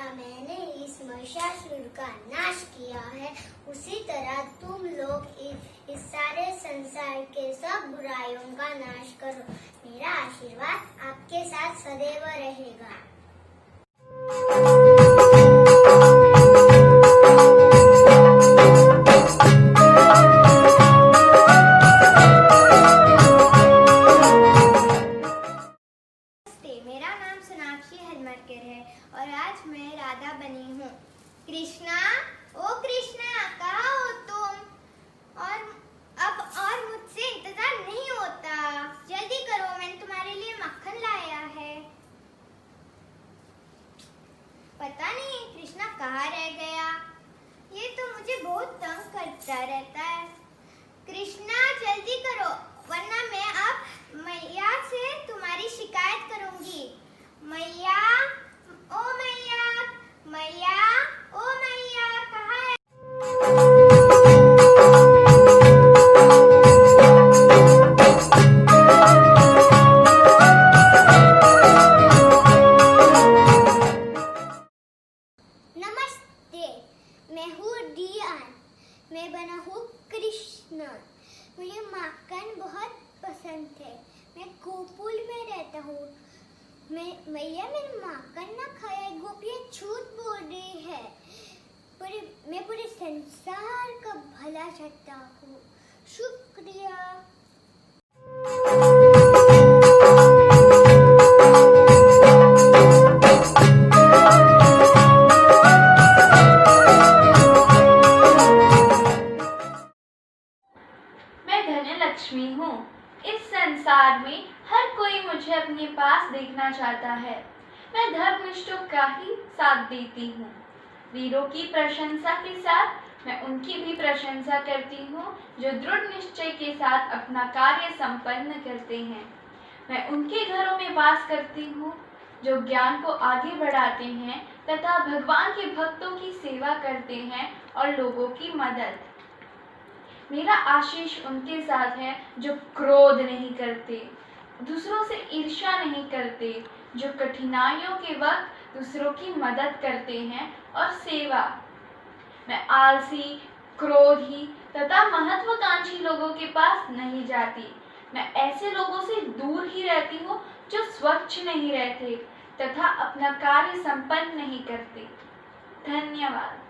तरह मैंने इस महिषासुर का नाश किया है, उसी तरह तुम लोग इस सारे संसार के सब बुराइयों का नाश करो। मेरा आशीर्वाद आपके साथ सदैव रहेगा। मेरा नाम सोनाक्षी हलमरकर है और आज मैं राधा बनी हूँ। कृष्णा, ओ कृष्णा, कहाँ हो तुम? और मुझसे इंतजार नहीं होता, जल्दी करो, मैंने तुम्हारे लिए मक्खन लाया है। पता नहीं कृष्णा कहाँ रह गया, ये तो मुझे बहुत तंग करता रहता है। कृष्णा जल्दी करो, वरना मैं अब मैया से तुम्हारी शिकायत करूंगी। मैया, ओ मैया, मैया, ओ मैया, कहाँ है? नमस्ते, मैं हूँ डियान, मैं बना हूँ कृष्ण। मुझे माखन बहुत पसंद है। मैं गोकुल में रहता हूँ। मैया मैंने माखन ना खाया, गोपियाँ झूठ बोल रही है। मैं पूरे संसार का भला चाहता हूँ। शुक्रिया। लक्ष्मी हूँ। इस संसार में हर कोई मुझे अपने पास देखना चाहता है। मैं धर्मनिष्ठों का ही साथ देती हूँ। वीरों की प्रशंसा के साथ मैं उनकी भी प्रशंसा करती हूँ जो दृढ़ निश्चय के साथ अपना कार्य संपन्न करते हैं। मैं उनके घरों में वास करती हूँ जो ज्ञान को आगे बढ़ाते हैं तथा भगवान के भक्तों की सेवा करते हैं और लोगों की मदद। मेरा आशीष उनके साथ है जो क्रोध नहीं करते, दूसरों से ईर्ष्या नहीं करते, जो कठिनाइयों के वक्त दूसरों की मदद करते हैं और सेवा। मैं आलसी, क्रोधी तथा महत्वाकांक्षी लोगों के पास नहीं जाती। मैं ऐसे लोगों से दूर ही रहती हूँ जो स्वच्छ नहीं रहते तथा अपना कार्य संपन्न नहीं करते। धन्यवाद।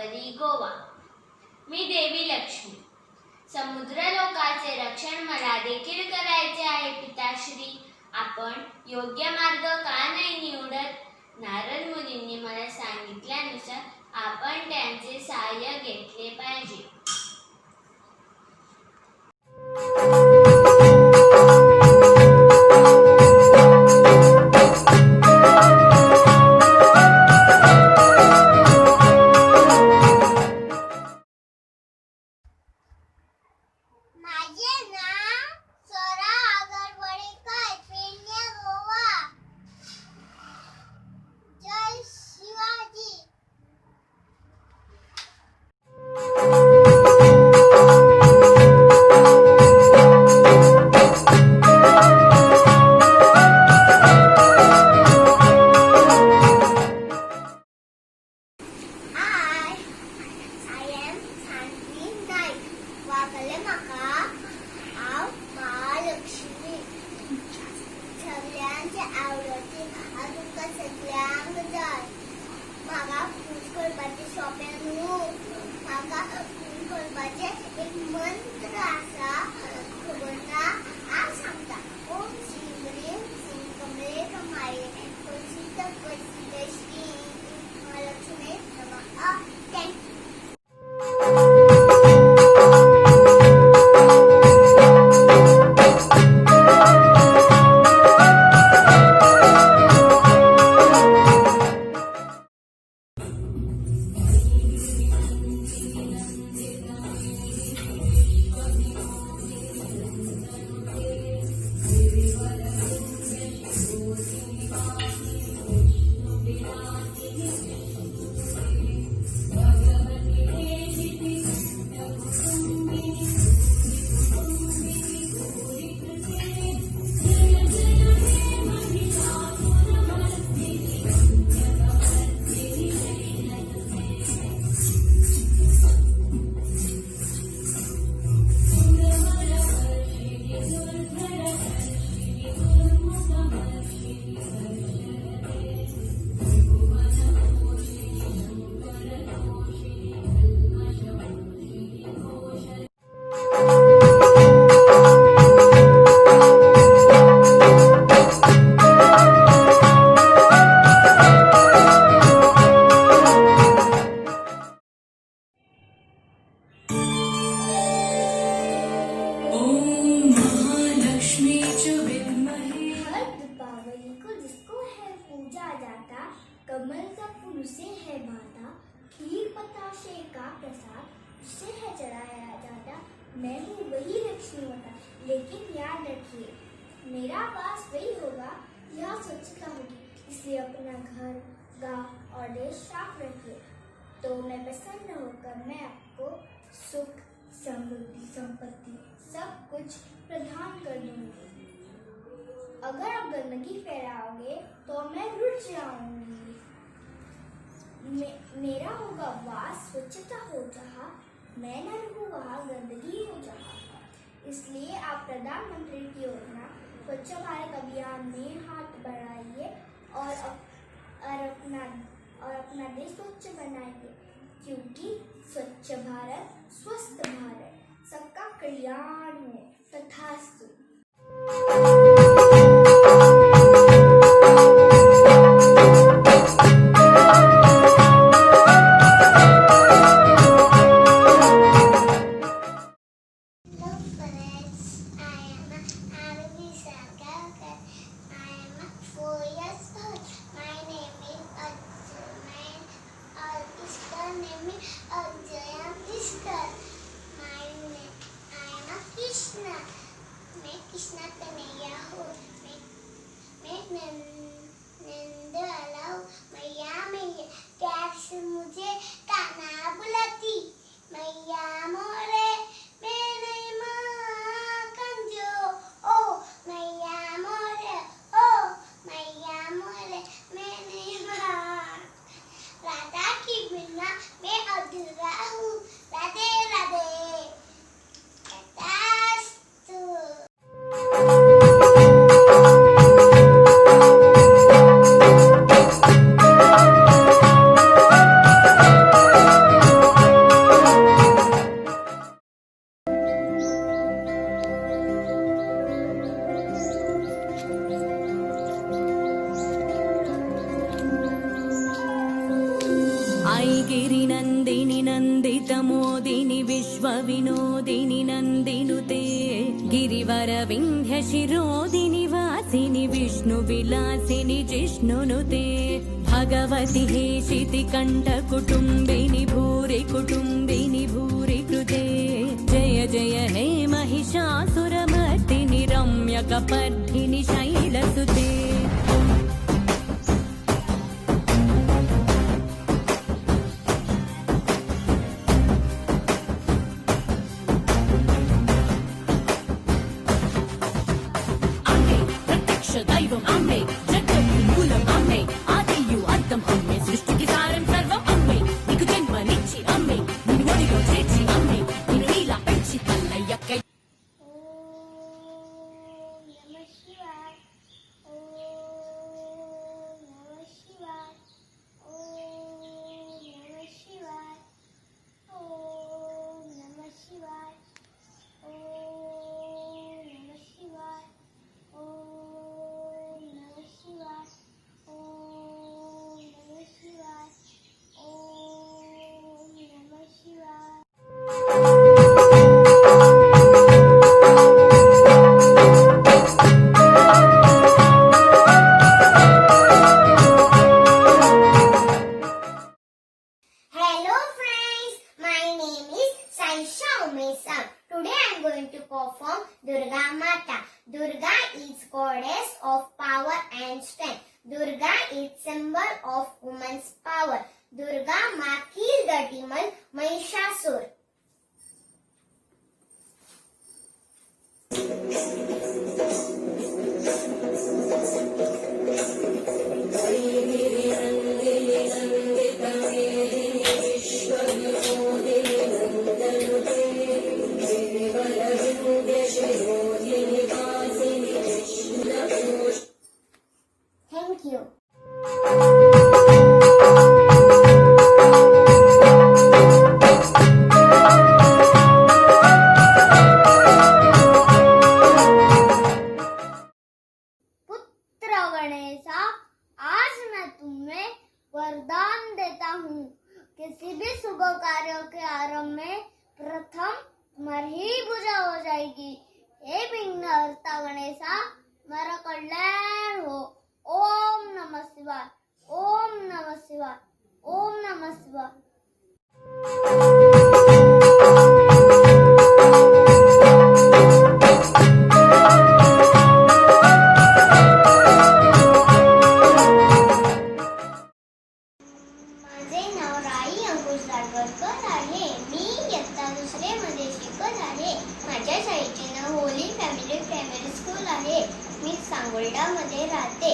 गोदावरी गोवा. मी देवी लक्ष्मी. समुद्रलोकाचे रक्षण मला देखील करायचे आहे पिताश्री. आपण योग्य मार्ग का नाही निवडत? नारद मुनींनी मला सांगितल्यानुसार आपण त्यांचे सहाय्य घेतले पाहिजे. माझे नाव स्वरा आगरवडेकर, पेडणे गोवा. जय Shivaji. I am Sanvi Naik. वागले म्हाका हांव महालक्ष्मी. सगळ्यांचे आवडटी म्हाका तुमकां सगळ्यांक जाय. म्हाका खूश करपाचें सोंपें न्हू. म्हाका खूश करपाचें एक मंत्र आसा, खबर ना? हांव सांगता. ओम श्रीं ह्रीं श्रीं कमले कमाये प्रसिद्ध प्रसिद्ध श्री महालक्ष्मी नमः. Thank you. कमल का फूल से है भाता, खीर बताशे का प्रसाद उससे है चढ़ाया जाता. मैं हूँ वही लक्ष्मी माता, लेकिन याद रखिए मेरा वास वही होगा जहाँ स्वच्छता होगी. इसलिए अपना घर, गांव और देश साफ रखिए, तो मैं प्रसन्न होकर मैं आपको सुख, समृद्धि, संपत्ति सब कुछ प्रदान कर दूंगी. अगर आप गंदगी फैलाओगे तो मैं रुठ जाऊंगी. मेरा होगा वास स्वच्छता हो जहाँ, मैं न रहूँ वहाँ गंदगी हो जहाँ. इसलिए आप प्रधानमंत्री की योजना स्वच्छ भारत अभियान में हाथ बढ़ाइए और अपना देश स्वच्छ बनाइए, क्योंकि स्वच्छ भारत स्वस्थ भारत सबका कल्याण हो. तथास्तु. कृष्णा कन्हैया हो. मैं नंद अलाउ मैया मैया प्यार से मुझे कान्हा बुलाती. मैया मोरे मैं नहीं माखन जो, ओ मैया मोरे, ओ मैया मोरे मैं नहीं माखन. राधा की बिना मैं अधूरा हूँ. राधे राधे. तथास्तु. गिरिनन्दिनि नन्दितमोदिनि विश्वविनोदिनि नन्दिनुते गिरिवरविन्ध्यशिरोदिनि वासिनि विष्णुविलासिनि जिष्णुनुते भगवति हेशितिकण्ठकुटुम्बिनि भूरि कुटुम्बिनि भूरि कृते जय जय हे महिषासुरमर्दिनि रम्यकपर्दिनि शैलसुते दैवम् अम्मे जगन्मूलम् अम्मे आदियु अर्थम् अम्मे सृष्टिकि सारम् सर्वम् अम्मे निकु जन्मनिच्छि अम्मे निनु ओडिलो चेच्छि अम्मे निनु लीला पेच्छि तन्नय्यक्कै Hello friends, my name is Saisha Umesam. Today I am going to perform Durga Mata. Durga is goddess of power and strength. Durga is symbol of woman's power. Durga Ma killed the demon Mahishasur. Thank you. पुत्र गणेशा, आज मैं तुम्हें वरदान देता हूँ। किसी भी शुभ कार्यों के आरंभ में प्रथम तुम्हारी ही पूजा हो जाएगी। हे विघ्नहर्ता गणेशा, मेरा कल्याण हो। ओम नमः शिवाय, ओम नमः शिवाय, ओम नमः शिवाय। माझे नाव राई अंकुश दाडवरकर आहे. मी इयत्ता दुसरीमध्ये शिकत आहे. माझ्या शाळेचे नाव होली फॅमिली प्रायमरी स्कूल आहे. मी सांगोलडामध्ये राहते.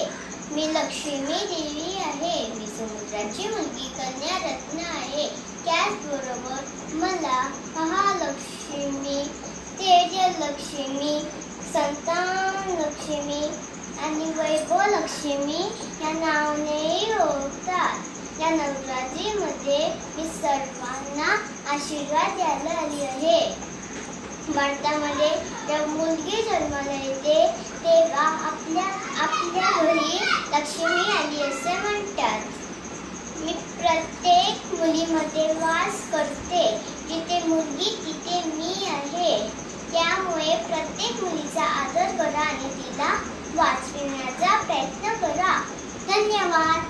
मी लक्ष्मी देवी आहे. मी समुद्राची मुलगी कन्या रत्न आहे. त्याचबरोबर मला महालक्ष्मी, तेजलक्ष्मी, संतान लक्ष्मी आणि वैभव लक्ष्मी या नावानेही ओळखतात. या नवरात्रीमध्ये मी सर्वांना आशीर्वाद द्यायला आली आहे. भारतामध्ये जेव्हा मुलगी जन्माला येते तेव्हा आपल्या घरी लक्ष्मी आली असे म्हणतात. मी प्रत्येक मुलीमध्ये वास करते. जिथे मुलगी तिथे मी आहे. त्यामुळे प्रत्येक मुलीचा आदर करा आणि तिला वाचविण्याचा प्रयत्न करा. धन्यवाद.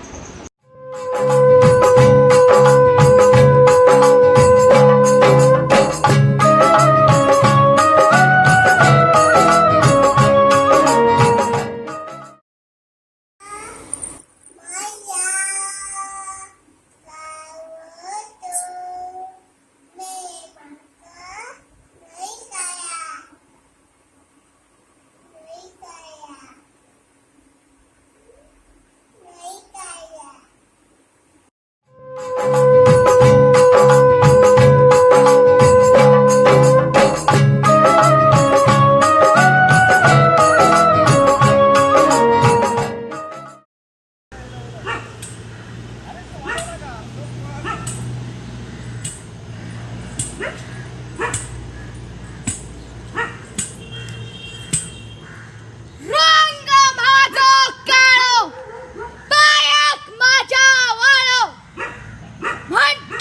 What?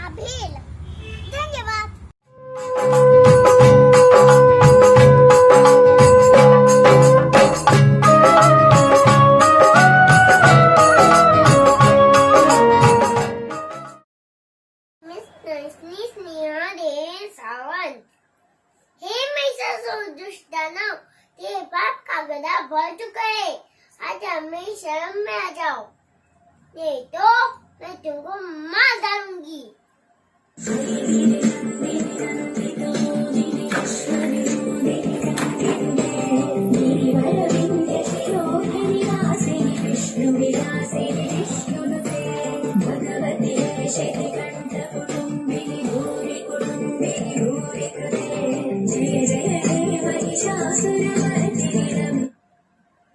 अभेल। धन्यवाद। मिस नैस्नी स्नेहा देन सावंत। हे मैसा दुष्टानो, ते पाप कागदा भर चुका है। आज हमें शर्म में आ जाओ, नहीं तो मैं तुमको मार डालूंगी।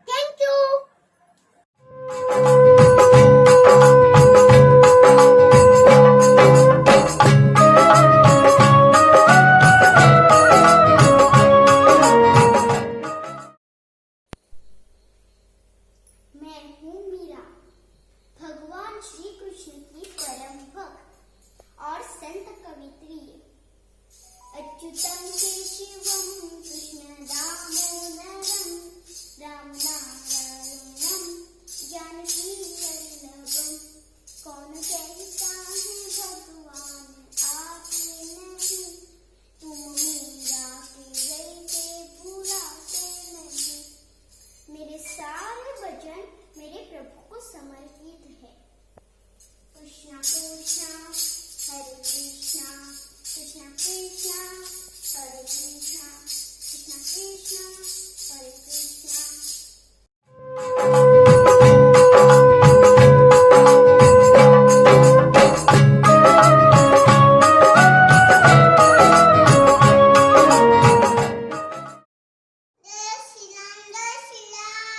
Thank you. मैं हूँ मीरा, भगवान श्री कृष्ण की परम भक्त और संत कवित्री। अच्युतम केशवम कृष्ण दामोदरम राम नारायणम जानकी वल्लभम। कौन कहता है भगवान आपने नहीं, तुम मीरा के रहते भुलाते नहीं। मेरे सारे भजन मेरे प्रभु को समर्पित है। कृष्णा कृष्णा हरे कृष्णा, कृष्णा कृष्णा हरे कृष्णा, कृष्णा कृष्णा हरे कृष्णा। जय श्री राम, जय श्री राम।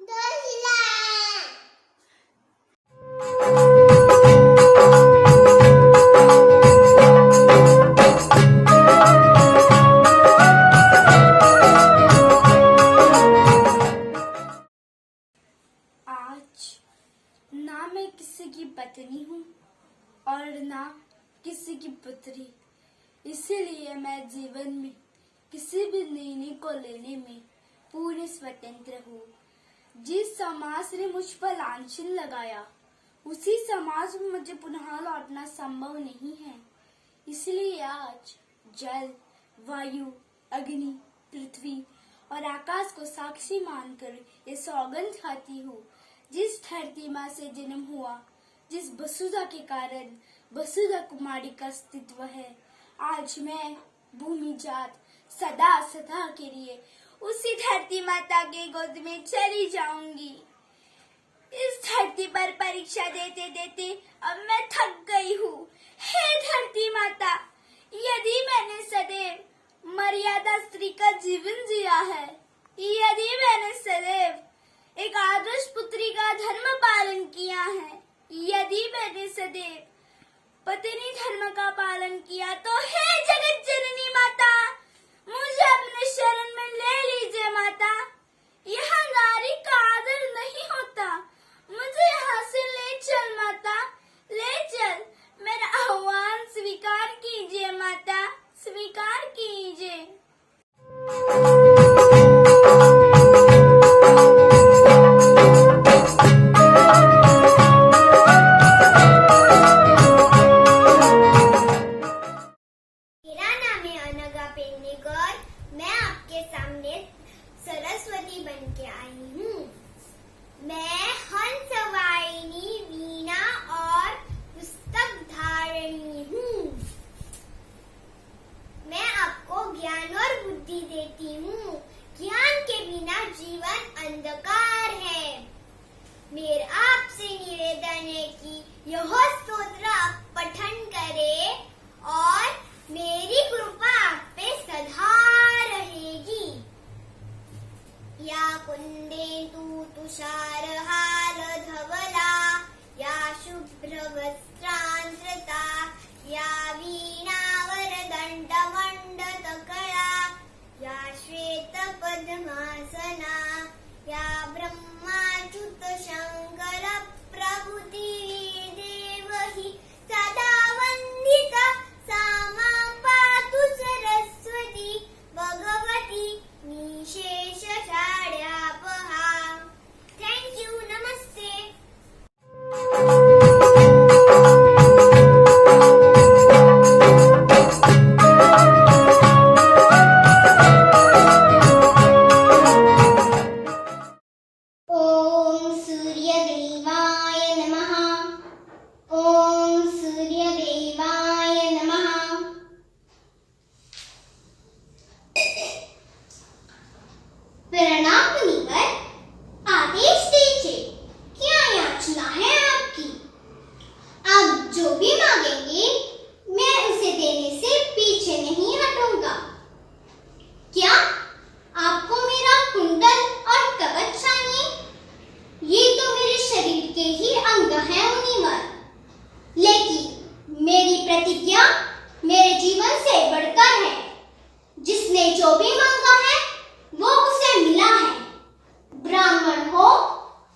जय श्री राम। आज ना मैं किसी की पत्नी हूँ और ना किसी की पुत्री, इसीलिए मैं जीवन में किसी भी निर्णय को लेने में पूरी स्वतंत्र हूँ। जिस समाज ने मुझ पर लांछन लगाया, उसी समाज में मुझे पुनः लौटना संभव नहीं है। इसलिए आज जल, वायु, अग्नि, पृथ्वी और आकाश को साक्षी मानकर ये सौगंध खाती हूँ, जिस धरती माँ से जन्म हुआ, जिस वसुधा के कारण वसुधा कुमारी का अस्तित्व है, आज मैं भूमि जात सदा सदा के लिए उसी धरती माता के गोद में चली जाऊंगी। इस धरती पर परीक्षा देते देते अब मैं थक गई हूँ। हे धरती माता, यदि मैंने सदैव मर्यादा स्त्री का जीवन जिया है, यदि मैंने सदैव एक आदर्श पुत्री का धर्म पालन किया है, यदि मैंने सदैव पत्नी धर्म का पालन किया, तो हे जगत जननी माता, मुझे अपने शरण में ले लीजिए माता। यहाँ नारी का आदर नहीं होता, मुझे यहाँ से ले चल माता, ले चल। मेरा आह्वान स्वीकार कीजिए माता, स्वीकार कीजिए। मेरा नाम है अनघा पेडनेकर। मैं आपके सामने सरस्वती बन के आई हूँ। मैं हंस वाहिनी, वीणा और पुस्तक धारिणी हूँ। मैं आपको ज्ञान और बुद्धि देती हूँ। ज्ञान के बिना जीवन अंधकार है। मेरा आपसे निवेदन है कि यह स्तोत्र आप पठन करें और मेरी कृपा आप पे सदा रहेगी। या कुंदेन्दु तुषारहार धवला, या शुभ्र वस्त्रांधृता, या वीणावरदंड मंडतकला, या श्वेत पद्मासना, या ब्रह्माच्युत मुनिवर, आदेश दीजिए, क्या याचना है आपकी? आप जो भी मांगेंगे मैं उसे देने से पीछे नहीं हटूंगा। क्या आपको मेरा कुंडल और कवच चाहिए? ये तो मेरे शरीर के ही अंग हैं मुनिवर, लेकिन मेरी प्रतिज्ञा मेरे जीवन से बढ़कर है। जिसने जो भी मांगा है वो उसे मिला है, ब्राह्मण हो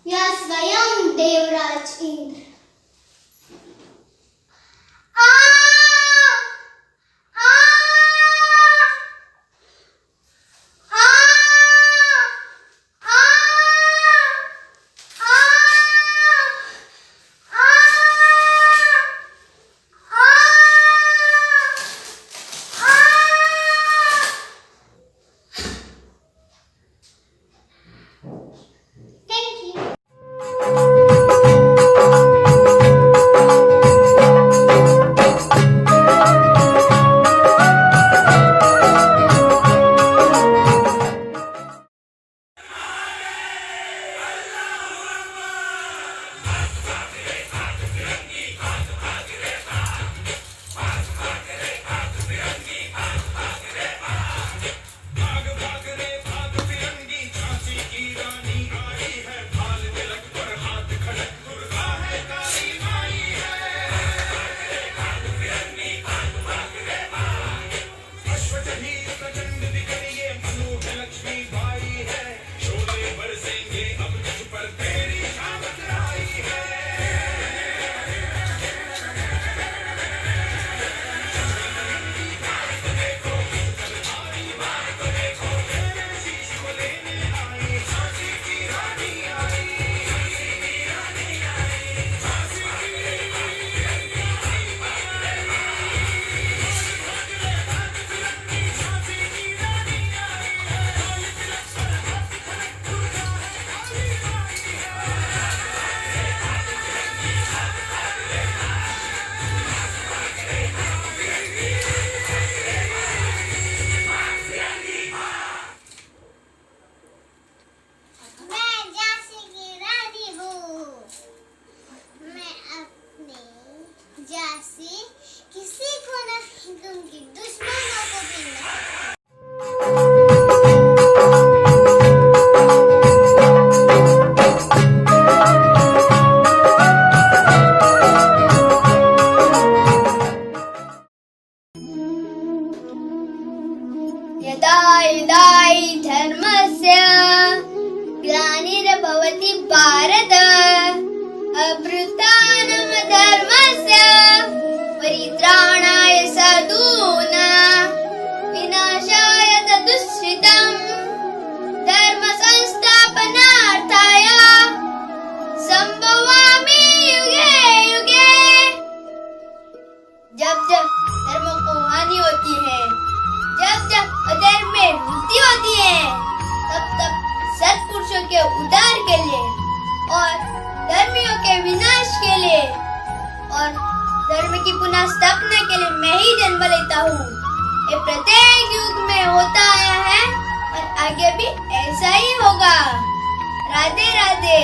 या स्वयं देवराज इंद्र। आ आ आ आ Thank you. मैं झांसी की रानी हूँ। मैं अपनी झांसी किसी को नहीं दूंगी, दुश्मनों को भी नहीं। यदा यदा हि धर्मस्य ग्लानिर्भवति भारत अभ्युत्थानमधर्मस्य परित्राणाय साधूनां विनाशाय तदुश्रितम् धर्म संस्थापनार्थाय संभवामि युगे युगे। जब जब धर्म को हानि होती है, जब जब अधर्म में वृद्धि होती है, तब तब सत्पुरुषों के उद्धार के लिए और धर्मियों के विनाश के लिए और धर्म की पुनः स्थापना के लिए मैं ही जन्म लेता हूँ। ये प्रत्येक युग में होता आया है और आगे भी ऐसा ही होगा। राधे राधे।